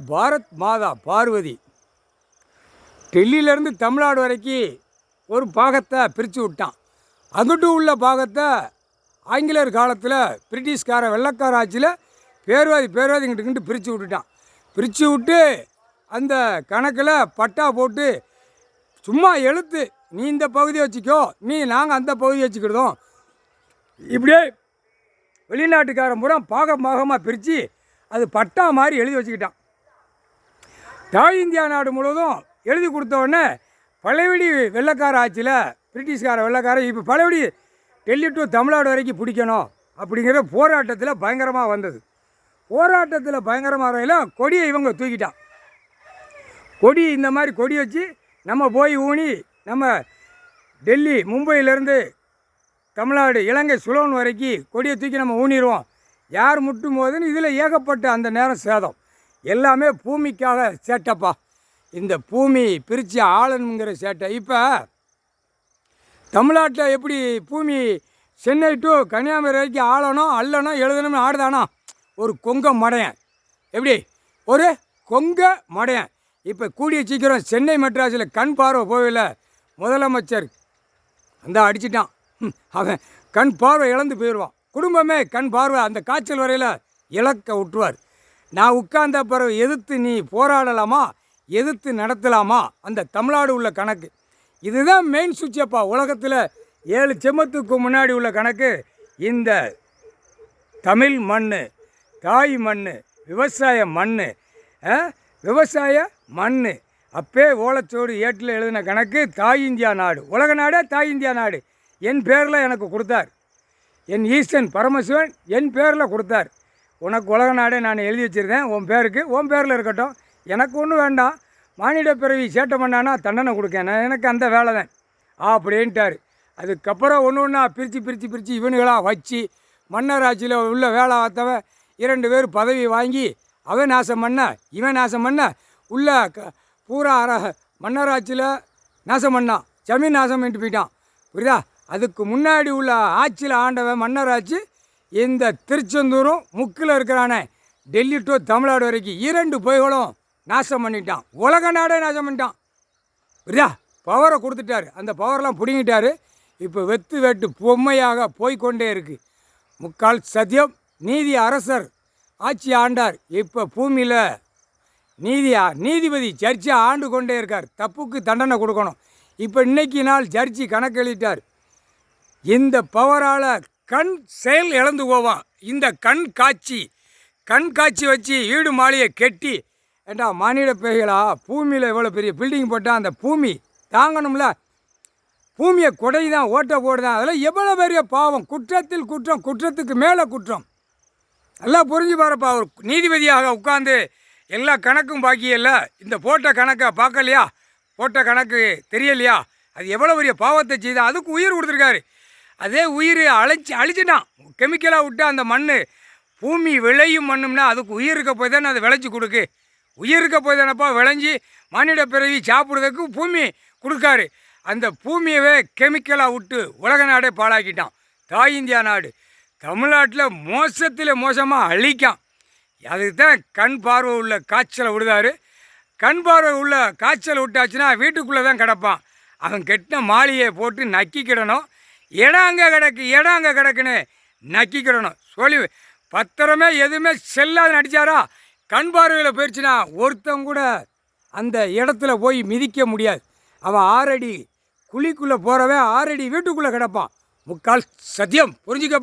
பாரத் மாதா பார்வதி டெல்லியிலேருந்து தமிழ்நாடு வரைக்கும் ஒரு பாகத்தை பிரித்து விட்டான். அங்கிட்டு உள்ள பாகத்தை ஆங்கிலேயர் காலத்தில் பிரிட்டிஷ்கார வெள்ளைக்கார ஆட்சியில் பேர்வாதி இங்கிட்டு பிரித்து விட்டுட்டான். பிரித்து விட்டு அந்த கணக்கில் பட்டா போட்டு சும்மா எழுத்து, நீ இந்த பகுதியை வச்சுக்கோ, நாங்கள் அந்த பகுதியை வச்சுக்கிட்டோம். இப்படியே வெளிநாட்டுக்காரன் பூரா பாகமாக பிரித்து அது பட்டா மாதிரி எழுதி வச்சுக்கிட்டான். தாய் இந்தியா நாடு முழுவதும் எழுதி கொடுத்தோடனே பழையபடி வெள்ளைக்கார ஆட்சியில் பிரிட்டிஷ்கார வெள்ளைக்கார இப்போ பழையபடி டெல்லி டு தமிழ்நாடு வரைக்கும் பிடிக்கணும் அப்படிங்கிற போராட்டத்தில் பயங்கரமாக வந்தது. போராட்டத்தில் பயங்கரமாக வரையில் கொடியை இவங்க தூக்கிட்டான். கொடி இந்த மாதிரி கொடி வச்சு நம்ம போய் ஊனி நம்ம டெல்லி மும்பையிலேருந்து தமிழ்நாடு இலங்கை சுலோன் வரைக்கும் கொடியை தூக்கி நம்ம ஊனிடுவோம். யார் முட்டும் போதுன்னு இதில் ஏகப்பட்ட அந்த நேரம் சேதம். எல்லாமே பூமிக்காக சேட்டப்பா. இந்த பூமி பிரித்து ஆளணுங்கிற சேட்டை. இப்போ தமிழ்நாட்டில் எப்படி பூமி சென்னை டு கன்னியாகுமரி வரைக்கும் ஆளணும் அல்லணும் எழுதணும்னு ஆடுதானா ஒரு கொங்க மடையன். எப்படி ஒரு கொங்க மடையன். இப்போ கூடிய சீக்கிரம் சென்னை மெட்ராஸில் கண் பார்வை போகல முதலமைச்சர் அந்த அடிச்சிட்டான். அவன் கண் பார்வை இழந்து போயிடுவான். குடும்பமே கண் பார்வை அந்த காய்ச்சல் வரையில் இழக்க விட்டுருவார். நான் உட்கார்ந்த பிறகு எதிர்த்து நீ போராடலாமா, எதிர்த்து நடத்தலாமா, அந்த தமிழ்நாடு உள்ள கணக்கு இதுதான் மெயின் சுவிட்சப்பா. உலகத்தில் 7 செம்மத்துக்கு முன்னாடி உள்ள கணக்கு இந்த தமிழ் மண், தாய் மண், விவசாய மண், விவசாய மண். அப்பே ஓலைச்சோடு ஏட்டில் எழுதின கணக்கு தாய் இந்தியா நாடு. உலக நாடே தாய் இந்தியா நாடு என் பேரில் எனக்கு கொடுத்தார். என் ஈசன் பரமசிவன் என் பேரில் கொடுத்தார். உனக்கு உலக நாடே நான் எழுதி வச்சுருந்தேன், உன் பேருக்கு, உன் பேரில் இருக்கட்டும், எனக்கு ஒன்றும் வேண்டாம். மானிட பிறவி சேட்டை பண்ணானா தண்டனை கொடுக்கேன், எனக்கு அந்த வேலை தான் அப்படின்ட்டார். அதுக்கப்புறம் ஒன்றா பிரித்து இவனுகளாக வச்சு மன்னர் ஆட்சியில் உள்ள வேலை பார்த்தவன் 2 பேர் பதவி வாங்கி அவன் நாசம் பண்ண இவன் நாசம் பண்ண உள்ள பூரா மன்னர் ஆட்சியில் நாசம் பண்ணான், ஜமீன் நாசம் பண்ணிட்டு போயிட்டான். புரியுதா? அதுக்கு முன்னாடி உள்ள ஆட்சியில் ஆண்டவன் மன்னர் ஆட்சி இந்த திருச்செந்தூரும் முக்கில் இருக்கிறானே டெல்லி டு தமிழ்நாடு வரைக்கும் 2 பொய்களும் நாசம் பண்ணிட்டான். உலக நாடே நாசம் பண்ணிட்டான். புரியுதா? பவரை கொடுத்துட்டாரு, அந்த பவரெலாம் பிடிங்கிட்டாரு. இப்போ வெத்து வெட்டு பொம்மையாக போய்கொண்டே இருக்குது. முக்கால் சத்தியம் நீதி அரசர் ஆட்சி ஆண்டார். இப்போ பூமியில் நீதிபதி ஜட்ஜி ஆண்டு கொண்டே இருக்கார். தப்புக்கு தண்டனை கொடுக்கணும். இப்போ இன்னைக்கு நாள் ஜட்ஜி கணக்கு எழுதிட்டார். இந்த பவரால் கண் செயல் இழந்து போவான். இந்த கண் காட்சி வச்சு வீடு மாளிகை கெட்டி ஏண்டா மானிட பேய்களா, பூமியில் இவ்வளோ பெரிய பில்டிங் போட்டால் அந்த பூமி தாங்கணும்ல. பூமியை கொடை தான் ஓட்ட போடுதான். அதெல்லாம் எவ்வளோ பெரிய பாவம். குற்றத்தில் குற்றம், குற்றத்துக்கு மேலே குற்றம். நல்லா புரிஞ்சு பாருப்பா. ஒரு நீதிபதியாக உட்காந்து எல்லா கணக்கும் பாக்கியல்ல, இந்த போட்ட கணக்கை பார்க்கலையா, போட்ட கணக்கு தெரியலையா, அது எவ்வளோ பெரிய பாவத்தை செய்தா. அதுக்கு உயிர் கொடுத்துருக்காரு. அதே உயிர் அழிச்சிட்டான். கெமிக்கலாக விட்டு அந்த மண் பூமி விளையும் மண்ணும்னா அதுக்கு உயிர் இருக்க போய் தானே அதை விளைச்சி கொடுக்கு. உயிர் இருக்க போய் தானப்பா விளைஞ்சி மானிட பிறவி சாப்பிட்றதுக்கு பூமி கொடுக்காரு. அந்த பூமியவே கெமிக்கலாக விட்டு உலக நாடே பாழாக்கிட்டான். தாய் இந்தியா நாடு தமிழ்நாட்டில் மோசத்தில் மோசமாக அழிக்கான். அதுக்கு தான் கண் பார்வை உள்ள காய்ச்சலை விடுதாரு. கண் பார்வை உள்ள காய்ச்சல் விட்டாச்சுன்னா வீட்டுக்குள்ளே தான் கிடப்பான். அவன் கெட்டின மாளிகையை போட்டு நக்கிக்கிடணும். இடம் அங்கே கிடக்குன்னு நக்கிக்கிடணும். சொல்லி பத்திரமே எதுவுமே செல்லாது நடித்தாரா, கண் பார்வையில் போயிடுச்சுன்னா ஒருத்தன் கூட அந்த இடத்துல போய் மிதிக்க முடியாது. அவன் 6 அடி குழிக்குள்ளே போகிறவன் 6 அடி வீட்டுக்குள்ளே கிடப்பான். முக்கால் சத்தியம் புரிஞ்சுக்கப்பா.